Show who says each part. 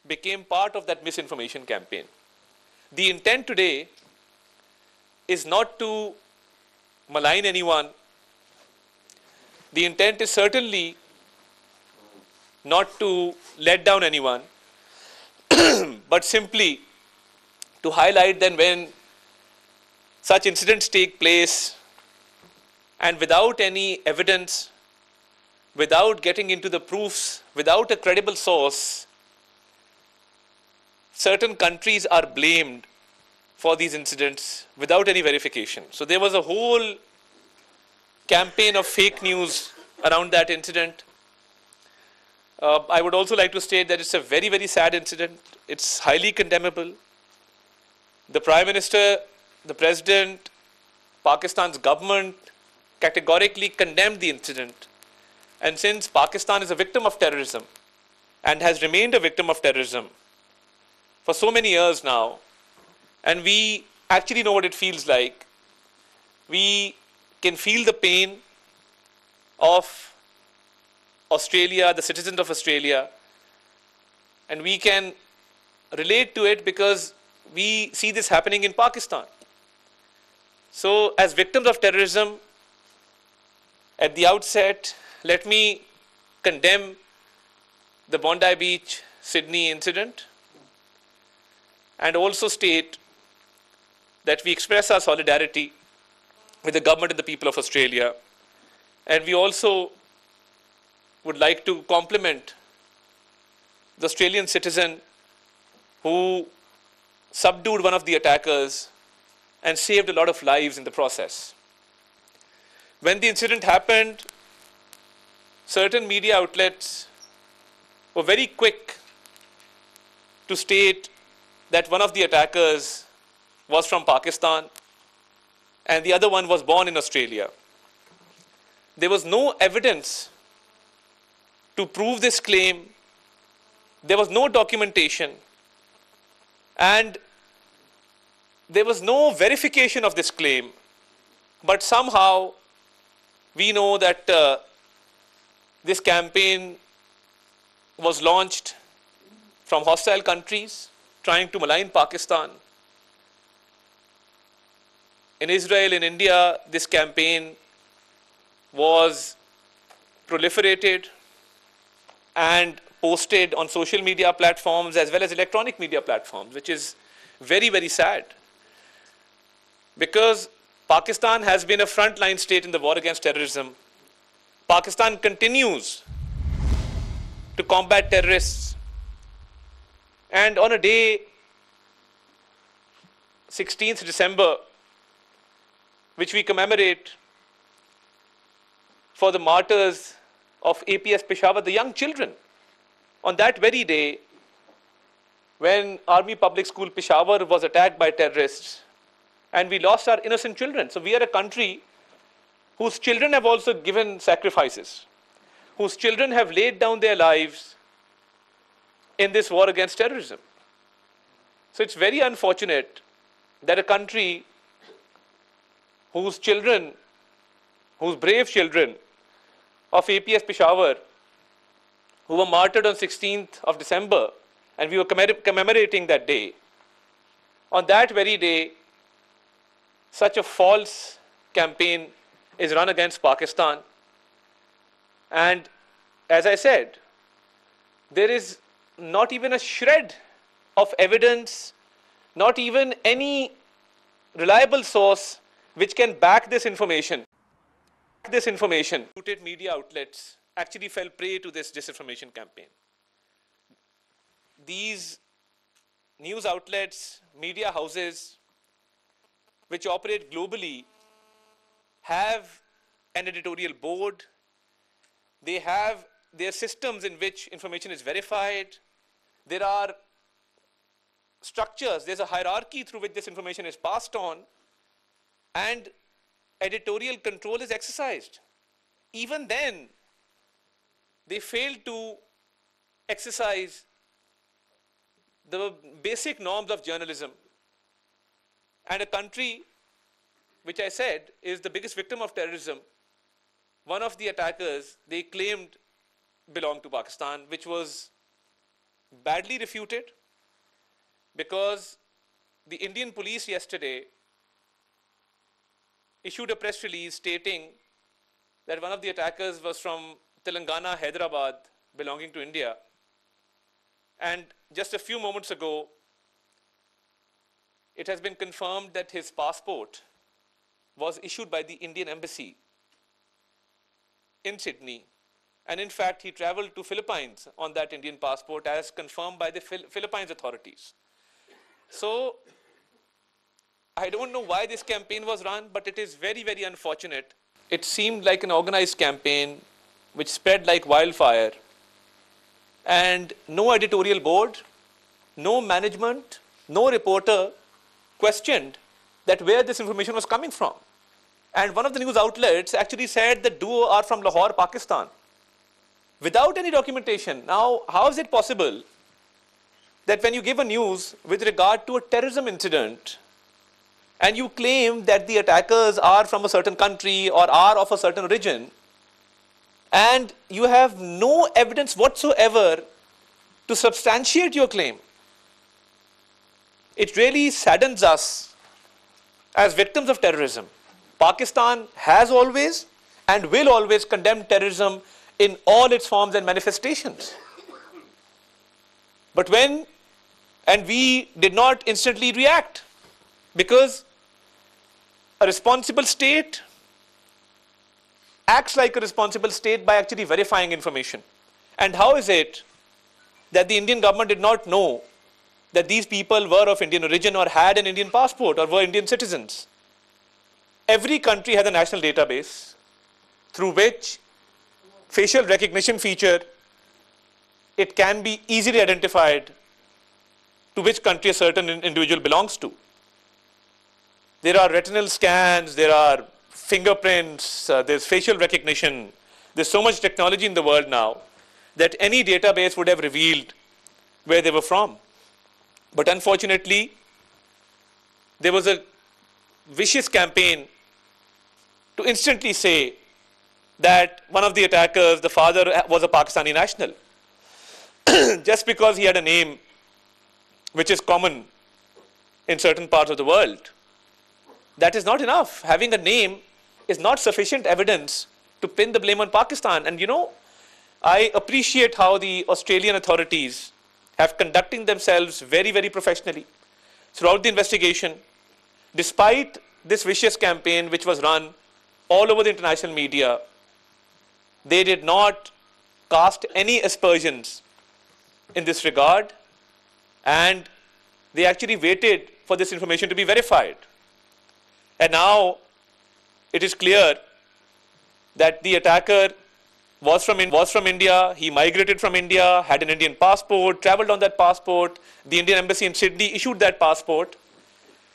Speaker 1: became part of that misinformation campaign. The intent today is not to malign anyone. The intent is certainly not to let down anyone, but simply to highlight that when such incidents take place and without any evidence, without getting into the proofs, without a credible source, certain countries are blamed for these incidents without any verification. So there was a whole campaign of fake news around that incident. I would also like to state that it's a very, very sad incident. It's highly condemnable. The Prime Minister, the President, Pakistan's government categorically condemned the incident. And since Pakistan is a victim of terrorism and has remained a victim of terrorism for so many years now, and we actually know what it feels like, we can feel the pain of Australia, the citizens of Australia, and we can relate to it because we see this happening in Pakistan. So, as victims of terrorism, at the outset, let me condemn the Bondi Beach, Sydney incident, and also state that we express our solidarity with the government and the people of Australia. And we also would like to compliment the Australian citizen who subdued one of the attackers and saved a lot of lives in the process. When the incident happened, certain media outlets were very quick to state that one of the attackers was from Pakistan and the other one was born in Australia. There was no evidence to prove this claim. There was no documentation, and there was no verification of this claim. But somehow we know that this campaign was launched from hostile countries trying to malign Pakistan. In Israel, in India, this campaign was proliferated and posted on social media platforms as well as electronic media platforms, which is very, very sad. Because Pakistan has been a frontline state in the war against terrorism. Pakistan continues to combat terrorists. And on a day, 16th December, which we commemorate for the martyrs of APS Peshawar, the young children. On that very day, when Army Public School Peshawar was attacked by terrorists, and we lost our innocent children. So we are a country whose children have also given sacrifices, whose children have laid down their lives in this war against terrorism. So it's very unfortunate that a country whose children, whose brave children of APS Peshawar, who were martyred on 16th of December, and we were commemorating that day. On that very day, such a false campaign is run against Pakistan. And as I said, there is not even a shred of evidence, not even any reliable source which can back this information. Reputed media outlets actually fell prey to this disinformation campaign. These news outlets, media houses, which operate globally, have an editorial board. They have their systems in which information is verified. There are structures, there's a hierarchy through which this information is passed on, and editorial control is exercised. Even then, they fail to exercise the basic norms of journalism. And a country, which I said is the biggest victim of terrorism, one of the attackers they claimed belonged to Pakistan, which was badly refuted, because the Indian police yesterday issued a press release stating that one of the attackers was from Telangana, Hyderabad, belonging to India. And just a few moments ago, it has been confirmed that his passport was issued by the Indian embassy in Sydney. And in fact, he traveled to Philippines on that Indian passport as confirmed by the Philippines authorities. So I don't know why this campaign was run, but it is very, very unfortunate. It seemed like an organized campaign which spread like wildfire. And no editorial board, no management, no reporter questioned that where this information was coming from. And one of the news outlets actually said the duo are from Lahore, Pakistan, without any documentation. Now, how is it possible that when you give a news with regard to a terrorism incident and you claim that the attackers are from a certain country or are of a certain origin, and you have no evidence whatsoever to substantiate your claim? It really saddens us as victims of terrorism. Pakistan has always and will always condemn terrorism in all its forms and manifestations. But we did not instantly react, because a responsible state acts like a responsible state by actually verifying information. And how is it that the Indian government did not know that these people were of Indian origin or had an Indian passport or were Indian citizens? Every country has a national database through which facial recognition feature, it can be easily identified to which country a certain individual belongs to. There are retinal scans, there are fingerprints, there's facial recognition. There's so much technology in the world now that any database would have revealed where they were from. But unfortunately, there was a vicious campaign to instantly say that one of the attackers, the father, was a Pakistani national. Just because he had a name which is common in certain parts of the world. That is not enough. Having a name is not sufficient evidence to pin the blame on Pakistan. And you know, I appreciate how the Australian authorities have conducted themselves very, very professionally throughout the investigation, despite this vicious campaign which was run all over the international media. They did not cast any aspersions in this regard, and they actually waited for this information to be verified. And now it is clear that the attacker was from India, he migrated from India, had an Indian passport, traveled on that passport, the Indian embassy in Sydney issued that passport.